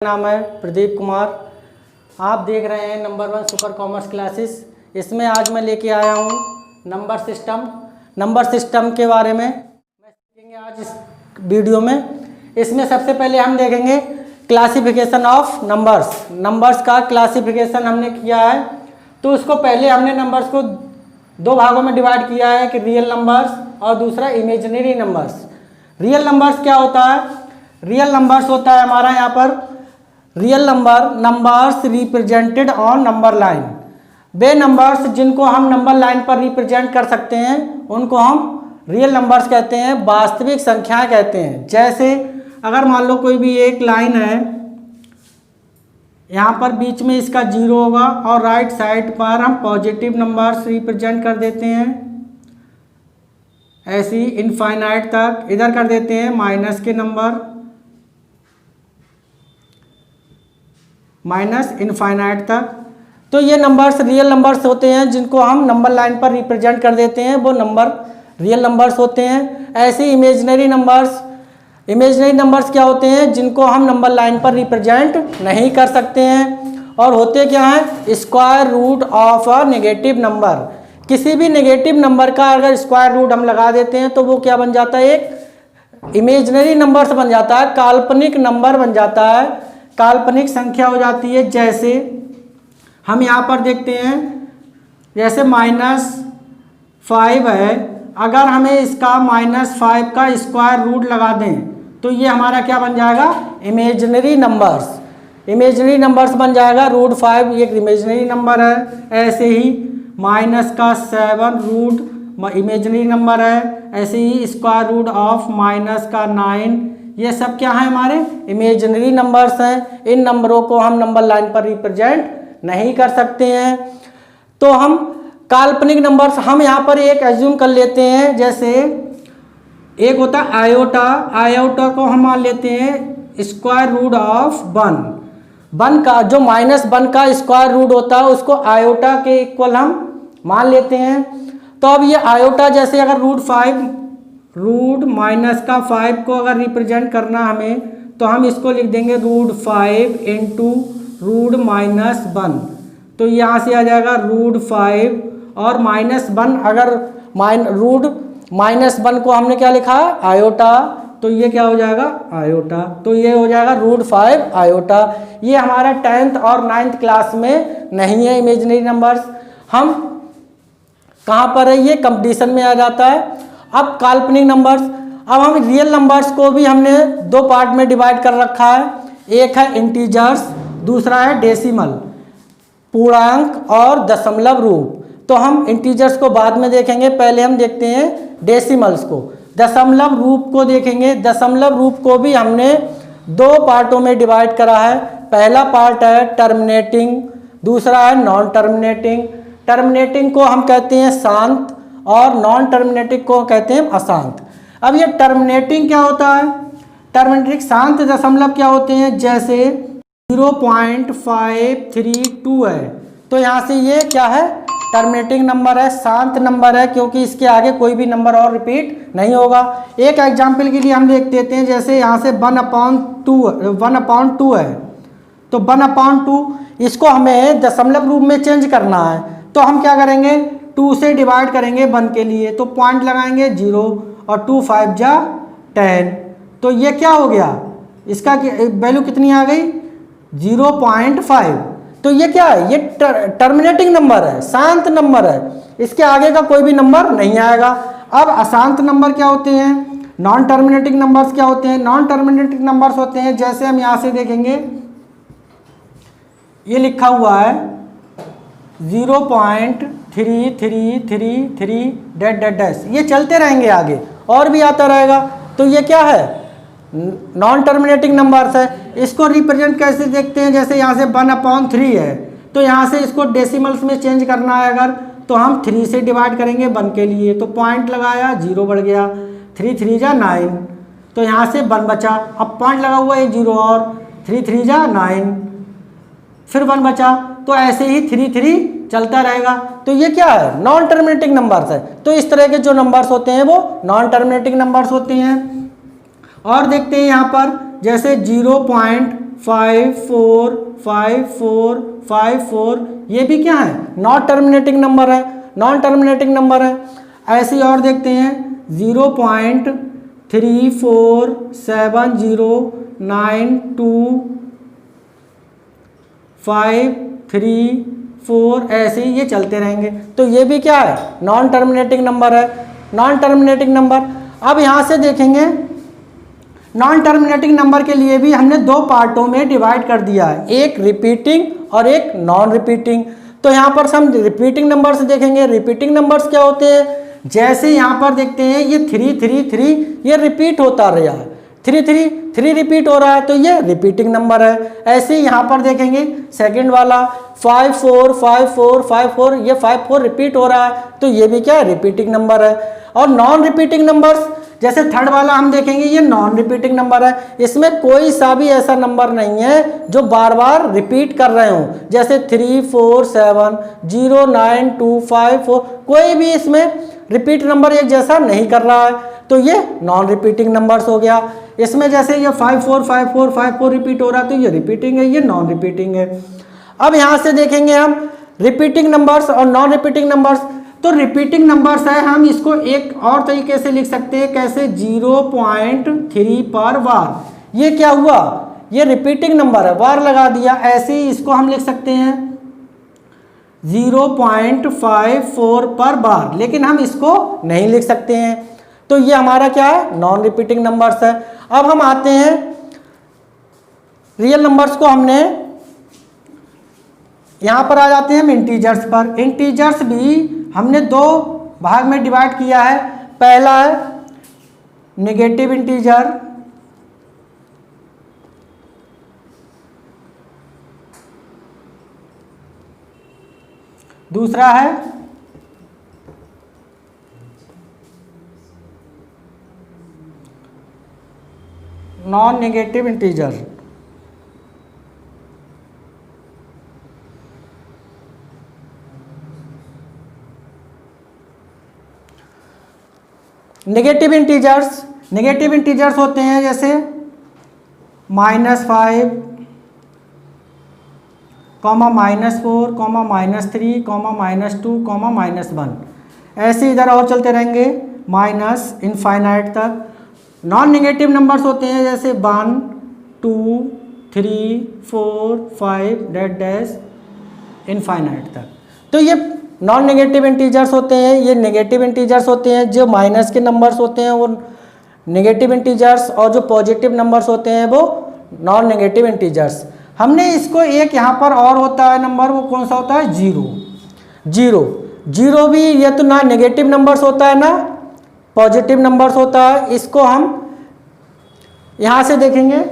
नाम है प्रदीप कुमार। आप देख रहे हैं नंबर 1 सुपर कॉमर्स क्लासेस। इसमें आज मैं लेके आया हूँ नंबर सिस्टम के बारे में मैं सीखेंगे आज इस वीडियो में। इसमें सबसे पहले हम देखेंगे क्लासिफिकेशन ऑफ नंबर्स का क्लासिफिकेशन हमने किया है। तो उसको पहले हमने नंबर्स को दो भागों में डिवाइड किया है कि रियल नंबर्स और दूसरा इमेजिनरी नंबर्स। रियल नंबर्स क्या होता है? रियल नंबर्स होता है हमारा यहाँ पर real numbers represented on number line. Way numbers जिनको हम नंबर लाइन पर रिप्रेजेंट कर सकते हैं उनको हम रियल नंबर्स कहते हैं, वास्तविक संख्याएं कहते हैं। जैसे अगर मान लो कोई भी एक लाइन है, यहाँ पर बीच में इसका 0 होगा और राइट साइड पर हम पॉजिटिव नंबर्स रिप्रेजेंट कर देते हैं, ऐसी इनफाइनाइट तक इधर कर देते हैं माइनस के नंबर, माइनस इनफाइनाइट तक। तो ये नंबर्स रियल नंबर्स होते हैं जिनको हम नंबर लाइन पर रिप्रेजेंट कर देते हैं, वो नंबर रियल नंबर्स होते हैं। ऐसे इमेजिनरी नंबर्स क्या होते हैं जिनको हम नंबर लाइन पर रिप्रेजेंट नहीं कर सकते हैं और होते क्या हैं? Square root of a negative number. किसी भी नेगेटिव नंबर का अगर स्क्वायर रूट हम लगा देते हैं तो वो क्या बन जाता है? एक इमेजिनरी नंबर्स बन जाता है, काल्पनिक नंबर बन जाता है, काल्पनिक संख्या हो जाती है। जैसे हम यहाँ पर देखते हैं, जैसे -5 है, अगर हमें इसका -5 का स्क्वायर रूट लगा दें तो ये हमारा क्या बन जाएगा? इमेजिनरी नंबर्स बन जाएगा। √5 एक इमेजिनरी नंबर है। ऐसे ही -7 रूट इमेजिनरी नंबर है। ऐसे ही स्क्वायर रूट ऑफ -9 ये सब क्या है? हमारे इमेजिनरी नंबर्स हैं। इन नंबरों को हम नंबर लाइन पर रिप्रेजेंट नहीं कर सकते हैं। तो हम काल्पनिक नंबर्स हम यहाँ पर एक एज्यूम कर लेते हैं। जैसे एक होता है आयोटा को हम मान लेते हैं स्क्वायर रूट ऑफ 1 का जो -1 का स्क्वायर रूट होता है उसको आयोटा के इक्वल हम मान लेते हैं। तो अब ये आयोटा जैसे अगर -5 को अगर रिप्रेजेंट करना हमें तो हम इसको लिख देंगे √5 इंटू √-1। तो यहाँ से आ जाएगा √5 और -1 अगर -1 को हमने क्या लिखा है? आयोटा, तो ये क्या हो जाएगा? आयोटा। तो ये हो जाएगा √5 आयोटा। ये हमारा 10th और 9th क्लास में नहीं है इमेजिनरी नंबर्स। हम कहाँ पर है? ये कंपटीशन में आ जाता है। अब काल्पनिक नंबर्स, अब हम रियल नंबर्स को भी हमने दो पार्ट में डिवाइड कर रखा है। एक है इंटीजर्स, दूसरा है डेसिमल, पूर्णांक और दशमलव रूप। तो हम इंटीजर्स को बाद में देखेंगे, पहले हम देखते हैं डेसिमल्स को। दशमलव रूप को देखेंगे। दशमलव रूप को भी हमने दो पार्टों में डिवाइड करा है। पहला पार्ट है टर्मिनेटिंग, दूसरा है नॉन टर्मिनेटिंग। टर्मिनेटिंग को हम कहते हैं शांत और नॉन टर्मिनेटिंग को कहते हैं अशांत। अब ये टर्मिनेटिंग क्या होता है? टर्मिनेटिंग शांत दशमलव क्या होते हैं? जैसे 0.532 है, तो यहाँ से ये क्या है? टर्मिनेटिंग नंबर है, शांत नंबर है, क्योंकि इसके आगे कोई भी नंबर और रिपीट नहीं होगा। एक एग्जाम्पल के लिए हम देख देते हैं, जैसे यहाँ से 1/2 है, तो 1/2 इसको हमें दशमलव रूप में चेंज करना है। तो हम क्या करेंगे? 2 से डिवाइड करेंगे 1 के लिए, तो पॉइंट लगाएंगे 0 और 2 5 जा 10। तो ये क्या हो गया? इसका वैल्यू कितनी आ गई? 0.5। तो ये क्या है? ये टर्मिनेटिंग नंबर है, शांत नंबर है, इसके आगे का कोई भी नंबर नहीं आएगा। अब अशांत नंबर क्या होते हैं? नॉन टर्मिनेटिंग नंबर्स क्या होते हैं? नॉन टर्मिनेटिंग नंबर्स होते हैं, जैसे हम यहाँ से देखेंगे, ये लिखा हुआ है 0.3333 ये चलते रहेंगे, आगे और भी आता रहेगा। तो ये क्या है? नॉन टर्मिनेटिंग नंबर्स है। इसको रिप्रेजेंट कैसे देखते हैं? जैसे यहाँ से 1/3 है, तो यहाँ से इसको डेसिमल्स में चेंज करना है अगर, तो हम 3 से डिवाइड करेंगे 1 के लिए, तो पॉइंट लगाया 0 बढ़ गया, 3 3 जा 9, तो यहाँ से 1 बचा। अब पॉइंट लगा हुआ है 0 और 3 3 जा 9, फिर 1 बचा। तो ऐसे ही 3 3 चलता रहेगा। तो ये क्या है? नॉन टर्मिनेटिंग नंबर्स है। तो इस तरह के जो नंबर्स होते हैं वो नॉन टर्मिनेटिंग नंबर्स होते हैं। और देखते हैं यहाँ पर जैसे 0.5 5 4 5 4 5 4, ये भी क्या है, नॉन टर्मिनेटिंग नंबर है, नॉन टर्मिनेटिंग नंबर है। ऐसे ही और देखते हैं 0.347253 4, ऐसे ही ये चलते रहेंगे। तो ये भी क्या है, नॉन टर्मिनेटिंग नंबर है, नॉन टर्मिनेटिंग नंबर। अब यहाँ से देखेंगे नॉन टर्मिनेटिंग नंबर के लिए भी हमने दो पार्टों में डिवाइड कर दिया है, एक रिपीटिंग और एक नॉन रिपीटिंग। तो यहाँ पर हम रिपीटिंग नंबर्स देखेंगे। रिपीटिंग नंबर्स क्या होते हैं, जैसे यहाँ पर देखते हैं ये 3 3 3 ये रिपीट होता रहा है, 3 3 3 रिपीट हो रहा है, तो ये रिपीटिंग नंबर है। ऐसे ही यहाँ पर देखेंगे सेकंड वाला 5 4 5 4 5 4, ये 5 4 रिपीट हो रहा है, तो ये भी क्या है, रिपीटिंग नंबर है। और नॉन रिपीटिंग नंबर्स जैसे थर्ड वाला हम देखेंगे, ये नॉन रिपीटिंग नंबर है, इसमें कोई सा भी ऐसा नंबर नहीं है जो बार बार रिपीट कर रहे हो, जैसे 3 4 7 0 9 2 5 4, कोई भी इसमें रिपीट नंबर एक जैसा नहीं कर रहा है, तो ये नॉन रिपीटिंग नंबर्स हो गया। इसमें जैसे ये 5 4 5 4 5 4 रिपीट हो रहा है, तो ये रिपीटिंग है, ये नॉन रिपीटिंग है। अब यहाँ से देखेंगे हम रिपीटिंग नंबर्स और नॉन रिपीटिंग नंबर्स। तो रिपीटिंग नंबर्स है, हम इसको एक और तरीके से लिख सकते हैं, कैसे, 0.3 पर बार, ये क्या हुआ, ये रिपीटिंग नंबर है, बार लगा दिया। ऐसे ही इसको हम लिख सकते हैं 0.54 पर बार, लेकिन हम इसको नहीं लिख सकते हैं, तो ये हमारा क्या है, नॉन रिपीटिंग नंबर्स है। अब हम आते हैं रियल नंबर्स को, हमने यहाँ पर आ जाते हैं हम इंटीजर्स पर। इंटीजर्स भी हमने दो भाग में डिवाइड किया है। पहला है नेगेटिव इंटीजर, दूसरा है non negative integer. Negative integers होते हैं जैसे -5, -4, -3, -2, -1, ऐसे इधर और चलते रहेंगे माइनस इनफाइनाइट तक। नॉन नेगेटिव नंबर्स होते हैं जैसे 1 2 3 4 5 डैश इनफाइनाइट तक। तो ये नॉन नेगेटिव इंटीजर्स होते हैं, ये नेगेटिव इंटीजर्स होते हैं। जो माइनस के नंबर्स होते हैं वो नेगेटिव इंटीजर्स, और जो पॉजिटिव नंबर्स होते हैं वो नॉन नेगेटिव इंटीजर्स। हमने इसको एक यहाँ पर और होता है नंबर, वो कौन सा होता है, जीरो भी ये तो ना नेगेटिव नंबर्स होता है ना पॉजिटिव नंबर्स होता है। इसको हम यहाँ से देखेंगे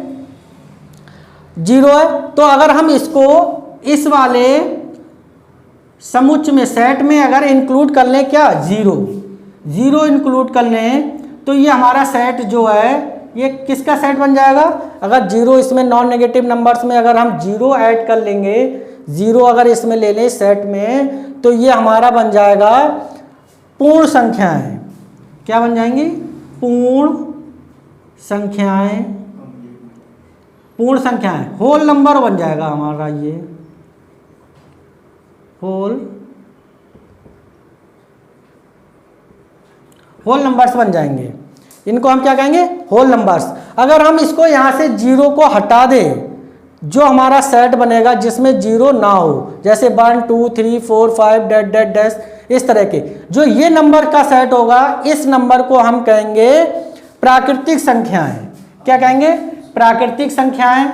0 है, तो अगर हम इसको इस वाले समुच्चय में, सेट में अगर इंक्लूड कर लें, क्या, 0 इंक्लूड कर लें, तो ये हमारा सेट जो है ये किसका सेट बन जाएगा। अगर 0 इसमें नॉन नेगेटिव नंबर्स में अगर हम 0 ऐड कर लेंगे, 0 अगर इसमें ले लें सेट में, तो ये हमारा बन जाएगा पूर्ण संख्याएं। क्या बन जाएंगी, पूर्ण संख्याएं, होल नंबर बन जाएगा हमारा, ये होल नंबर्स बन जाएंगे। इनको हम क्या कहेंगे, होल नंबर्स। अगर हम इसको यहाँ से 0 को हटा दें, जो हमारा सेट बनेगा जिसमें 0 ना हो, जैसे 1 2 3 4 5 डैश इस तरह के, जो ये नंबर का सेट होगा, इस नंबर को हम कहेंगे प्राकृतिक संख्याएं। क्या कहेंगे, प्राकृतिक संख्याएं।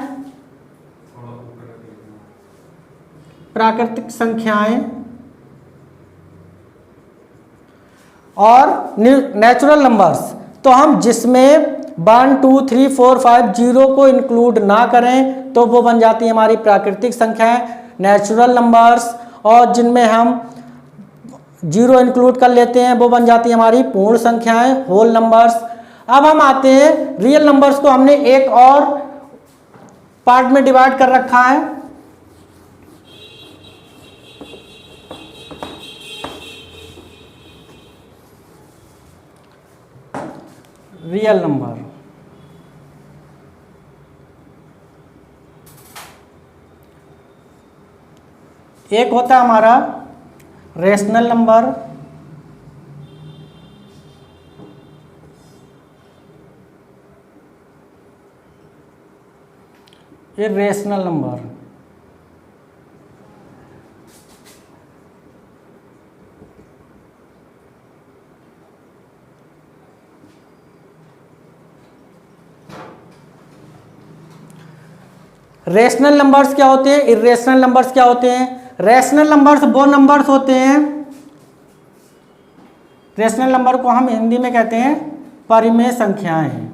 और नेचुरल नंबर्स, तो हम जिसमें 1 2 3 4 5 0 को इंक्लूड ना करें, तो वो बन जाती है हमारी प्राकृतिक संख्याएं, नेचुरल नंबर्स। और जिनमें हम 0 इंक्लूड कर लेते हैं, वो बन जाती है हमारी पूर्ण संख्याएं, होल नंबर्स। अब हम आते हैं रियल नंबर्स को, हमने एक और पार्ट में डिवाइड कर रखा है। रियल नंबर, एक होता है हमारा rational number, irrational number. Rational numbers क्या होते हैं, इर्रेशनल नंबर्स क्या होते हैं? रेशनल नंबर्स वो नंबर्स होते हैं, रेशनल नंबर को हम हिंदी में कहते हैं परिमेय संख्याएं।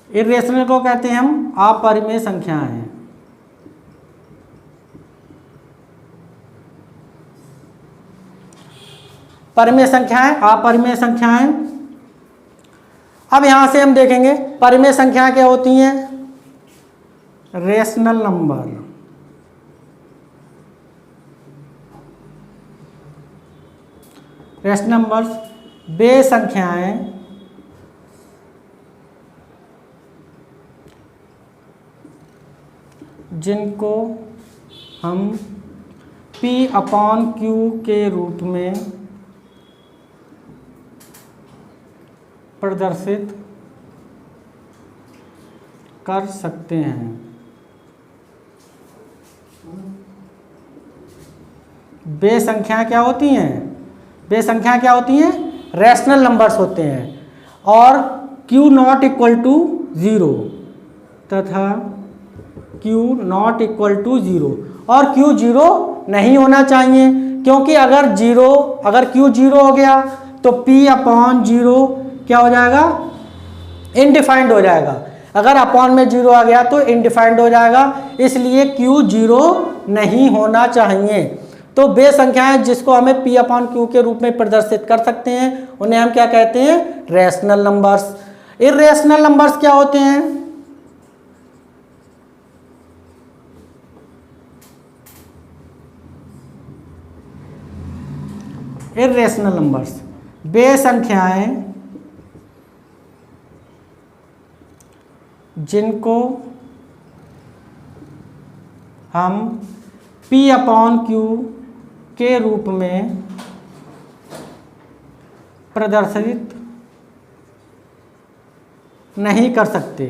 इर्रेशनल को कहते हैं हम अपरिमेय संख्याएं। परिमेय संख्याएं, अपरिमेय संख्याएं। अब यहां से हम देखेंगे परिमेय संख्याएं क्या होती हैं। रेशनल नंबर, रेशनल नंबर्स वे संख्याएं जिनको हम P/Q के रूप में प्रदर्शित कर सकते हैं। वे संख्याएं क्या होती हैं? वे संख्याएं क्या होती हैं? रैशनल नंबर्स होते हैं और Q नॉट इक्वल टू 0 तथा Q नॉट इक्वल टू 0 और Q 0 नहीं होना चाहिए, क्योंकि अगर Q 0 हो गया तो P/0 क्या हो जाएगा? इनडिफाइंड हो जाएगा। अगर अपॉन में 0 आ गया तो इनडिफाइंड हो जाएगा, इसलिए Q 0 नहीं होना चाहिए। तो वे संख्याएं जिसको हमें P/Q के रूप में प्रदर्शित कर सकते हैं उन्हें हम क्या कहते हैं? Rational numbers. इर्रेशनल नंबर्स क्या होते हैं? इर्रेशनल नंबर्स वे संख्याएं जिनको हम P/Q के रूप में प्रदर्शित नहीं कर सकते।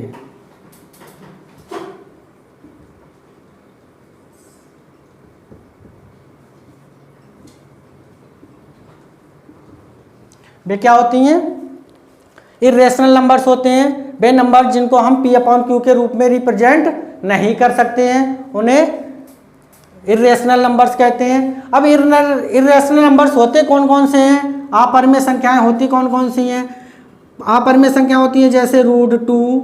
वे क्या होती हैं? इर्रेशनल नंबर्स होते हैं वे नंबर जिनको हम P/Q के रूप में रिप्रेजेंट नहीं कर सकते हैं, उन्हें इर्रेशनल नंबर्स कहते हैं। अब इर्रेशनल नंबर्स होते कौन कौन से हैं? अपरिमेय संख्याएं होती कौन कौन सी हैं? अपरिमेय संख्या होती हैं जैसे √2,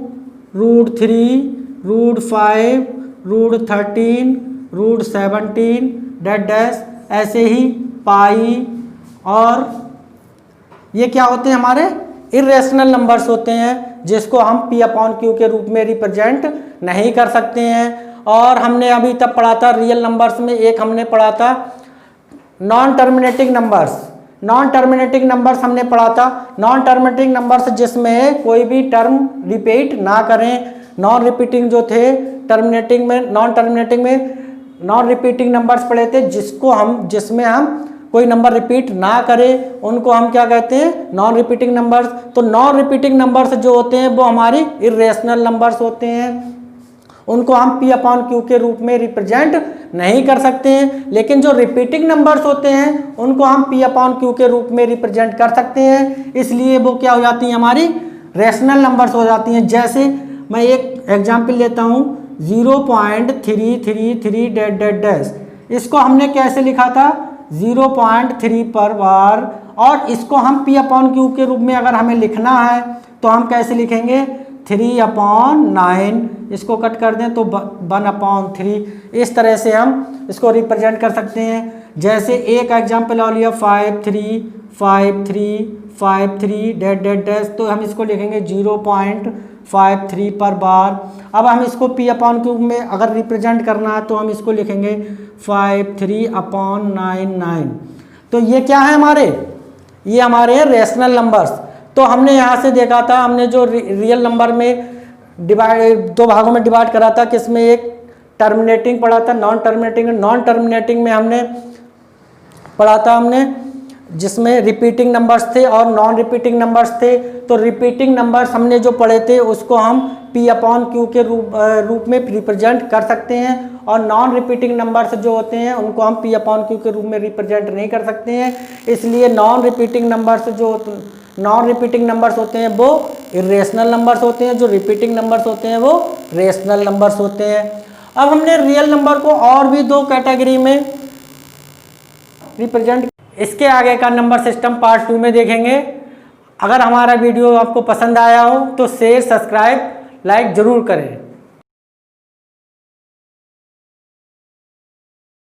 √3, √5, √13, √17 डैश डैश, ऐसे ही पाई, और ये क्या होते हैं? हमारे इर्रेशनल नंबर्स होते हैं जिसको हम P/Q के रूप में रिप्रेजेंट नहीं कर सकते हैं। और हमने अभी तक पढ़ा था रियल नंबर्स में, एक हमने पढ़ा था non terminating numbers. Non terminating numbers हमने पढ़ा था। नॉन टर्मिनेटिंग नंबर्स जिसमें कोई भी टर्म रिपीट ना करें। नॉन रिपीटिंग जो थे टर्मिनेटिंग में, नॉन टर्मिनेटिंग में नॉन रिपीटिंग नंबर्स पढ़े थे जिसमें हम कोई नंबर रिपीट ना करे, उनको हम क्या कहते हैं? Non repeating numbers. तो नॉन रिपीटिंग नंबर्स जो होते हैं वो हमारी इर्रेशनल नंबर्स होते हैं, उनको हम P/Q के रूप में रिप्रेजेंट नहीं कर सकते हैं। लेकिन जो रिपीटिंग नंबर्स होते हैं उनको हम P/Q के रूप में रिप्रेजेंट कर सकते हैं, इसलिए वो क्या हो जाती हैं? हमारी रैशनल नंबर्स हो जाती हैं। जैसे मैं एक एग्जाम्पल लेता हूँ 0.333 डैश डैश डैश। इसको हमने कैसे लिखा था? 0.3 पर बार, और इसको हम P/Q के रूप में अगर हमें लिखना है तो हम कैसे लिखेंगे? 3/9। इसको कट कर दें तो 1/3। इस तरह से हम इसको रिप्रेजेंट कर सकते हैं। जैसे एक एग्जाम्पल और लिया 535353 डैश डैश डैश, तो हम इसको लिखेंगे 0.53 पर बार। अब हम इसको P/Q में अगर रिप्रेजेंट करना है तो हम इसको लिखेंगे 53/99। तो ये क्या है हमारे? ये हमारे हैं रैशनल नंबर्स। तो हमने यहाँ से देखा था, हमने जो रियल नंबर में दो भागों में डिवाइड करा था, किसमें एक टर्मिनेटिंग पढ़ा था, नॉन टर्मिनेटिंग में हमने पढ़ा था हमने जिसमें रिपीटिंग नंबर्स थे और नॉन रिपीटिंग नंबर्स थे। तो रिपीटिंग नंबर्स हमने जो पढ़े थे उसको हम P/Q के रूप में रिप्रेजेंट कर सकते हैं, और नॉन रिपीटिंग नंबर्स जो होते हैं उनको हम P/Q के रूप में रिप्रेजेंट नहीं कर सकते हैं। इसलिए नॉन रिपीटिंग नंबर्स होते हैं वो इरेशनल नंबर्स होते हैं, जो रिपीटिंग नंबर्स होते हैं वो रेशनल नंबर्स होते हैं। अब हमने रियल नंबर को और भी दो कैटेगरी में रिप्रेजेंट, इसके आगे का नंबर सिस्टम पार्ट 2 में देखेंगे। अगर हमारा वीडियो आपको पसंद आया हो तो शेयर, सब्सक्राइब, लाइक ज़रूर करें।